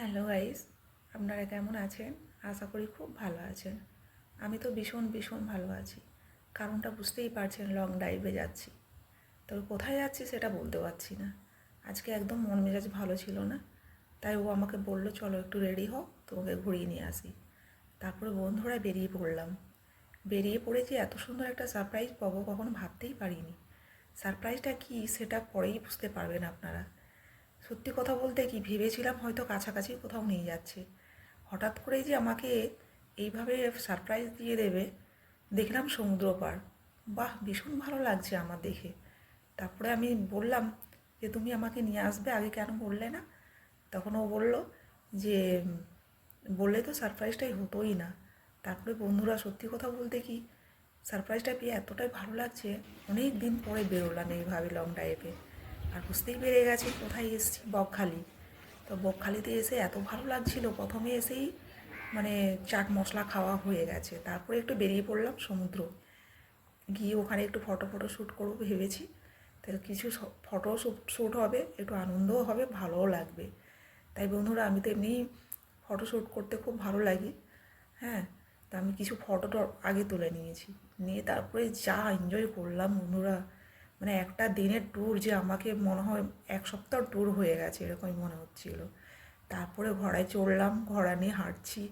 Hello guys, আপনারা কেমন আছেন? আশা করি খুব ভালো আছেন। আমি তো ভীষণ ভীষণ ভালো আছি। কারণটা বুঝতেই পারছেন, লং ড্রাইভে যাচ্ছি। তবে কোথায় যাচ্ছি সেটা বলতে পারছি না। আজকে একদম মন মেজাজ ভালো ছিল না, তাই ও আমাকে বলল চলো একটু রেডি হও, তোমাকে ঘুরিয়ে নিয়ে আসি। তারপরে বন্ধুরা বেরিয়ে পড়লাম। বেরিয়ে পড়েছি, এত সুন্দর একটা সারপ্রাইজ পাবো কখনো ভাবতেই পারিনি। সারপ্রাইজটা কী সেটা পরেই বুঝতে পারবেন আপনারা। সত্যি কথা বলতে কি ভেবেছিলাম হয়তো কাছাকাছি কোথাও নিয়ে যাচ্ছে, হঠাৎ করেই যে আমাকে এইভাবে সারপ্রাইজ দিয়ে দেবে। দেখলাম সমুদ্র পাড়। বাহ, ভীষণ ভালো লাগছে আমার দেখে। তারপরে আমি বললাম যে তুমি আমাকে নিয়ে আসবে, আগে কেন বললে না? তখন ও বলল যে বললে তো সারপ্রাইজটাই হতোই না। তারপরে বন্ধুরা সত্যি কথা বলতে কি সারপ্রাইজটা পেয়ে এতটাই ভালো লাগছে। অনেক দিন পরে বেরোলাম এইভাবে লং ড্রাইভে, আর বুঝতেই পেরে গেছি কোথায় এসেছি, বকখালি। তো বকখালিতে এসে এত ভালো লাগছিল, প্রথমে এসেই মানে চাট মশলা খাওয়া হয়ে গেছে। তারপরে একটু বেরিয়ে পড়লাম সমুদ্র, গিয়ে ওখানে একটু ফটো শ্যুট করবো ভেবেছি। তাহলে কিছু ফটো শ্যুট হবে, একটু আনন্দও হবে, ভালোও লাগবে। তাই বন্ধুরা, আমি তো এমনি ফটো শ্যুট করতে খুব ভালো লাগে। হ্যাঁ, তা আমি কিছু ফটো আগে তুলে নিয়েছি, নিয়ে তারপরে যা এনজয় করলাম বন্ধুরা। মানে একটা দিনের ট্যুর যে আমাকে মনে হয় এক সপ্তাহ ট্যুর হয়ে গেছে এরকমই মনে হচ্ছিল। তারপরে ঘোড়ায় চড়লাম, ঘোড়া নিয়ে হাঁটছি,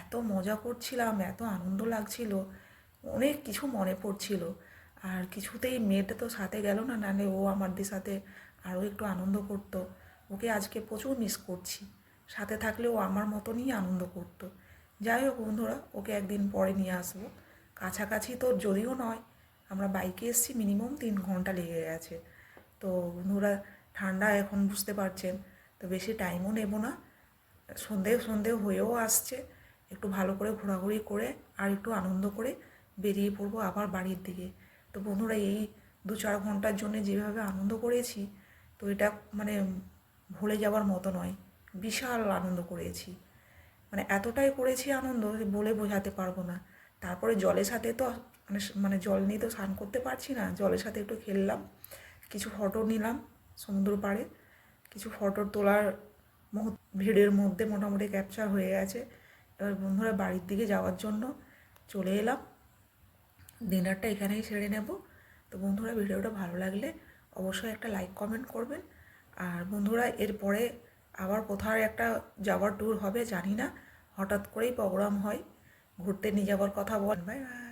এত মজা করছিলাম, এত আনন্দ লাগছিল, অনেক কিছু মনে পড়ছিল। আর কিছুতেই মেয়েটা তো সাথে গেল না, নাহলে ও আমাদের সাথে আরও একটু আনন্দ করতো। ওকে আজকে প্রচুর মিস করছি। সাথে থাকলে ও আমার মতনই আনন্দ করতো। যাই হোক বন্ধুরা, ওকে একদিন পরে নিয়ে আসবো। কাছাকাছি তো যদিও নয়, আমরা বাইকে এসেছি, মিনিমাম 3 ঘন্টা লেগে গেছে। তো বন্ধুরা, ঠান্ডা এখন বুঝতে পারছেন, তো বেশি টাইমও নেব না। সন্ধে সন্ধে হয়েও আসছে, একটু ভালো করে ঘোরাঘুরি করে আর একটু আনন্দ করে বেরিয়ে পড়বো আবার বাড়ির দিকে। তো বন্ধুরা, এই 2-4 ঘন্টার জন্য যেভাবে আনন্দ করেছি, তো এটা মানে ভুলে যাওয়ার মতো নয়। বিশাল আনন্দ করেছি, মানে এতটাই করেছি আনন্দ যে বলে বোঝাতে পারবো না। তারপরে জলের সাথে তো মানে জল নিয়ে তো স্নান করতে পারছি না, জলের সাথে একটু খেললাম, কিছু ফটো নিলাম সমুদ্র পাড়ে। কিছু ফটো তোলার ভিড়ের মধ্যে মোটামুটি ক্যাপচার হয়ে গেছে। এবার বন্ধুরা, বাড়ির দিকে যাওয়ার জন্য চলে এলাম। ডিনারটা এখানেই সেরে নেব। তো বন্ধুরা, ভিডিওটা ভালো লাগলে অবশ্যই একটা লাইক কমেন্ট করবেন। আর বন্ধুরা, এরপরে আবার কোথাও একটা যাওয়ার ট্যুর হবে জানি না, হঠাৎ করেই প্রোগ্রাম হয়, ঘুরতে নিয়ে যাওয়ার কথা বল। Bye bye.